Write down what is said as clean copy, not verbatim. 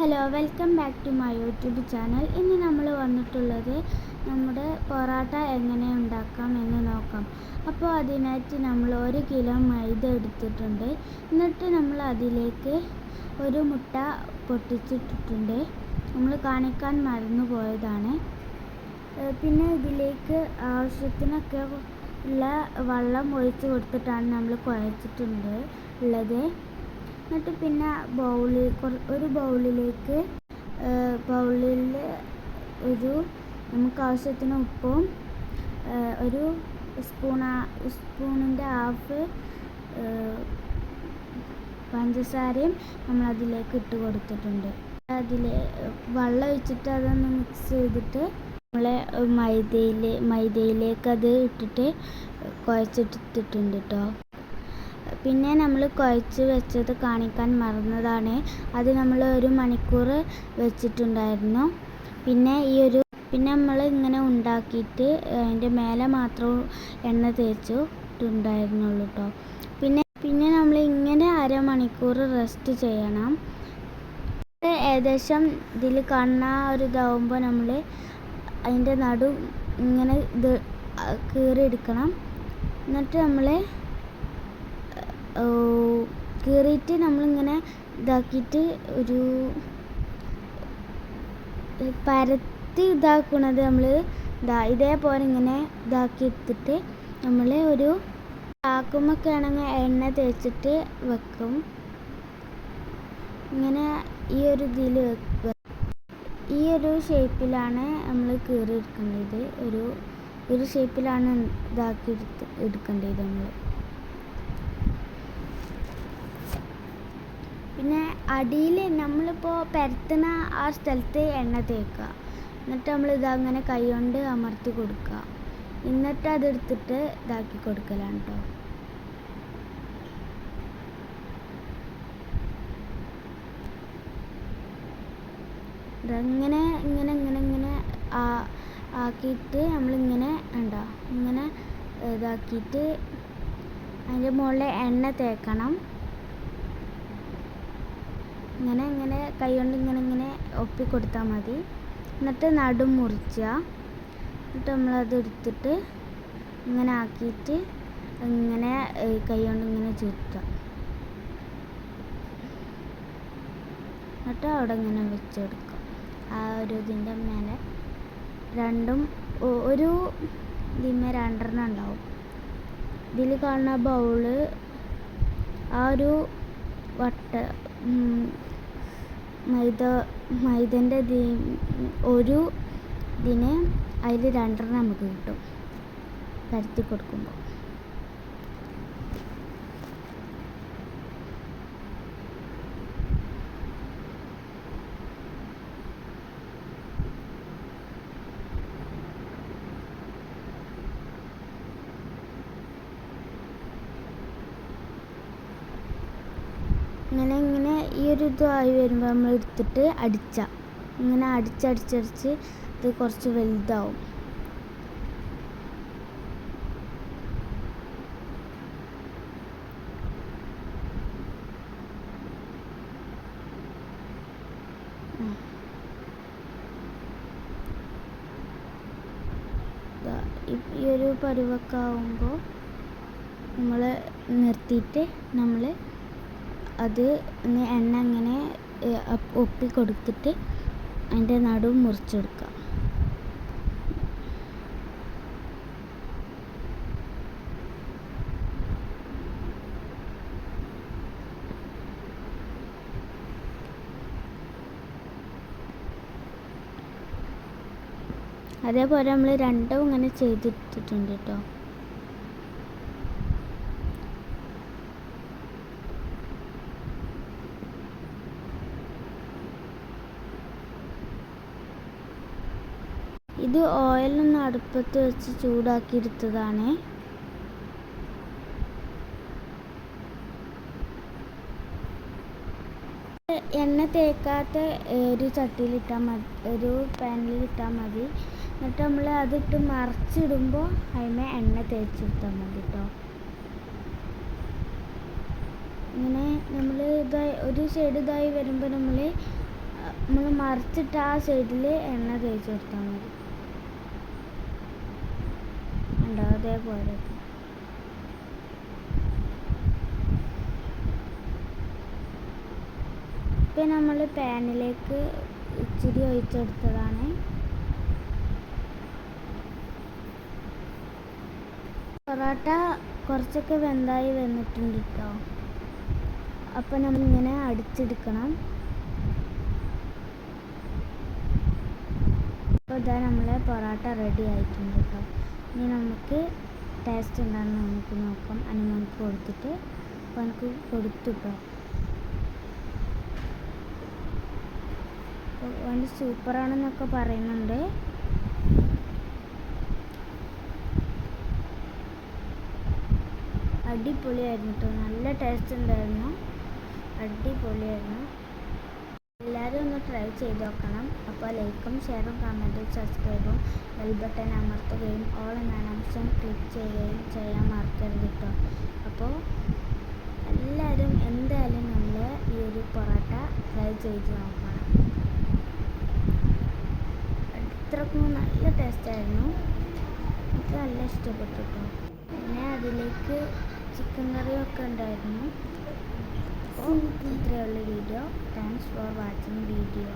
Hello, welcome back to my YouTube channel. ഇന്ന് നമ്മൾ വന്നിട്ടുള്ളത് നമ്മുടെ പൊറോട്ട എങ്ങനെ ഉണ്ടാക്കാം എന്ന് നോക്കാം. അപ്പോൾ അതിനായിട്ട് നമ്മൾ 1 കിലോ മൈദ എടുത്തിട്ടുണ്ട്. എന്നിട്ട് നമ്മൾ അതിലേക്ക് ഒരു മുട്ട പൊട്ടിച്ചിട്ടിട്ടുണ്ട്. നമ്മൾ കാണിക്കാൻ മറന്നു പോയതാണ്. പിന്നെ ഇതിലേക്ക് ആവശ്യത്തിനൊക്കെ ഉള്ള വെള്ളം ഒഴിച്ച് കൊടുത്തിട്ടാണ് നമ്മൾ കുഴച്ചിട്ടുണ്ട് ഉള്ളത്. എന്നിട്ട് പിന്നെ ഒരു ബൗളിലേക്ക് നമുക്ക് ആവശ്യത്തിന് ഉപ്പും ഒരു സ്പൂണിൻ്റെ ഹാഫ് പഞ്ചസാരയും നമ്മൾ അതിലേക്ക് ഇട്ട് കൊടുത്തിട്ടുണ്ട്. അതിൽ വെള്ളം ഒഴിച്ചിട്ട് അതൊന്ന് മിക്സ് ചെയ്തിട്ട് നമ്മളെ മൈദയിലേക്ക് അത് ഇട്ടിട്ട് കുഴച്ചെടുത്തിട്ടുണ്ട് കേട്ടോ. പിന്നെ നമ്മൾ കുഴച്ച് വെച്ചത് കാണിക്കാൻ മറന്നതാണ്. അത് നമ്മൾ 1 മണിക്കൂർ വെച്ചിട്ടുണ്ടായിരുന്നു. പിന്നെ നമ്മൾ ഇങ്ങനെ ഉണ്ടാക്കിയിട്ട് അതിൻ്റെ മേലെ മാത്രം എണ്ണ തേച്ചിട്ടുണ്ടായിരുന്നുള്ളൂ കേട്ടോ. പിന്നെ നമ്മൾ ഇങ്ങനെ 1/2 മണിക്കൂർ റെസ്റ്റ് ചെയ്യണം. ഏകദേശം ഇതിൽ കാണുന്ന ഒരു ഇതാവുമ്പോൾ നമ്മൾ അതിൻ്റെ നടു ഇങ്ങനെ കീറിയെടുക്കണം. എന്നിട്ട് നമ്മൾ കീറിയിട്ട് നമ്മളിങ്ങനെ ഇതാക്കിയിട്ട് ഒരു പരത്തി ഇതാക്കുന്നത് നമ്മൾ ഇതേപോലെ ഇങ്ങനെ ഇതാക്കി എടുത്തിട്ട് നമ്മൾ ഒരു ചാക്കുമൊക്കെ ആണെങ്കിൽ എണ്ണ തേച്ചിട്ട് വെക്കും. ഇങ്ങനെ ഈ ഒരു ഷേപ്പിലാണ് നമ്മൾ കീറി എടുക്കേണ്ടത്. ഒരു ഷേപ്പിലാണ് ഇതാക്കി എടുക്കേണ്ടത് നമ്മൾ. പിന്നെ അടിയിൽ നമ്മളിപ്പോൾ പരത്തുന്ന ആ സ്ഥലത്ത് എണ്ണ തേക്കുക. എന്നിട്ട് നമ്മൾ ഇതങ്ങനെ കൈ കൊണ്ട് അമർത്തി കൊടുക്കുക. എന്നിട്ട് അതെടുത്തിട്ട് ഇതാക്കി കൊടുക്കലാണ് കേട്ടോ. ഇതങ്ങനെ ഇങ്ങനെ ആക്കിയിട്ട് നമ്മളിങ്ങനെ ഇങ്ങനെ ഇതാക്കിയിട്ട് അതിൻ്റെ മുകളിൽ എണ്ണ തേക്കണം. ഇങ്ങനെ കൈ കൊണ്ട് ഇങ്ങനെ ഒപ്പി കൊടുത്താൽ മതി. എന്നിട്ട് നടും മുറിക്കുക. എന്നിട്ട് നമ്മളത് എടുത്തിട്ട് ഇങ്ങനെ ആക്കിയിട്ട് ഇങ്ങനെ കൈ കൊണ്ട് ഇങ്ങനെ ചുറ്റുക. എന്നിട്ട് അവിടെ ഇങ്ങനെ വെച്ചെടുക്കുക. ആ ഒരു ഇതിൻ്റെ മേലെ ഒരു ഇതിന്മേൽ 2 ഉണ്ടാവും. ഇതിൽ കാണുന്ന ബൗള് ആ ഒരു മൈദൻ്റെ ഒരു ഇതിന് അതിൽ 2 നമുക്ക് കിട്ടും പരത്തി കൊടുക്കുമ്പോൾ. ഇങ്ങനെ ഈ ഒരു ഇതായി വരുമ്പോൾ നമ്മൾ എടുത്തിട്ട് ഇങ്ങനെ അടിച്ചടിച്ച് ഇത് കുറച്ച് വലുതാവും. ഈ ഒരു പരുവൊക്കെ ആവുമ്പോൾ നമ്മൾ നിർത്തിയിട്ട് നമ്മൾ അത് എണ്ണ ഇങ്ങനെ ഒപ്പി കൊടുത്തിട്ട് അതിൻ്റെ നടുവ് മുറിച്ചെടുക്കുക. അതേപോലെ നമ്മൾ 2 ഇങ്ങനെ ചെയ്തിട്ടിട്ടുണ്ട് കേട്ടോ. ഇത് ഓയിലൊന്ന് അടുപ്പത്ത് വെച്ച് ചൂടാക്കി എടുത്തതാണ്. എണ്ണ തേക്കാത്ത ഒരു ചട്ടിയിലിട്ടാൽ മതി, ഒരു പാനിലിട്ടാൽ മതി. എന്നിട്ട് നമ്മൾ അതിട്ട് മറിച്ചിടുമ്പോൾ അതിന് എണ്ണ തേച്ചെടുത്താൽ മതി കേട്ടോ. ഇങ്ങനെ നമ്മൾ ഒരു സൈഡ് ഇതായി വരുമ്പോൾ നമ്മൾ നമ്മൾ മറിച്ചിട്ട് ആ സൈഡിൽ എണ്ണ തേച്ച് കൊടുത്താൽ മതി. ഉണ്ടോ അതേപോലെ. ഇപ്പം നമ്മൾ പാനിലേക്ക് ഇച്ചിരി ഒഴിച്ചെടുത്തതാണ്. പൊറോട്ട കുറച്ചൊക്കെ വെന്തായി വന്നിട്ടുണ്ട് കേട്ടോ. അപ്പം നമ്മളിങ്ങനെ അടിച്ചെടുക്കണം. അപ്പോൾ ഇതാ നമ്മളെ പൊറോട്ട റെഡി ആയിട്ടുണ്ട് കേട്ടോ. ഇനി നമുക്ക് ടേസ്റ്റ് എന്താണെന്ന് നമുക്ക് നോക്കാം. അനുമോൾക്ക് കൊടുത്തിട്ട് അപ്പോൾ എനിക്ക് കൊടുത്തു കേട്ടോ. അപ്പോൾ വണ്ടി സൂപ്പറാണെന്നൊക്കെ പറയുന്നുണ്ട്. അടിപൊളിയായിരുന്നു കേട്ടോ. നല്ല ടേസ്റ്റ് ഉണ്ടായിരുന്നു. അടിപൊളിയായിരുന്നു. എല്ലാവരും ഒന്ന് ട്രൈ ചെയ്ത് നോക്കണം. അപ്പോൾ ലൈക്കും ഷെയറും കമൻറ്റും സബ്സ്ക്രൈബും ബെൽ ബട്ടൺ അമർത്തുകയും ഓൾ എന്ന ഓപ്ഷൻ ക്ലിക്ക് ചെയ്യുകയും ചെയ്യാൻ മറക്കരുത് കേട്ടോ. അപ്പോൾ എല്ലാവരും എന്തായാലും നമ്മൾ ഈ ഒരു പൊറോട്ട ട്രൈ ചെയ്ത് നോക്കണം. അത്രക്കും നല്ല ടേസ്റ്റായിരുന്നു. എനിക്ക് നല്ല ഇഷ്ടപ്പെട്ടു കേട്ടോ. പിന്നെ അതിലേക്ക് ചിക്കൻ കറിയൊക്കെ ഉണ്ടായിരുന്നു. അപ്പോൾ ഇത്രയുള്ള video. Thanks for watching video.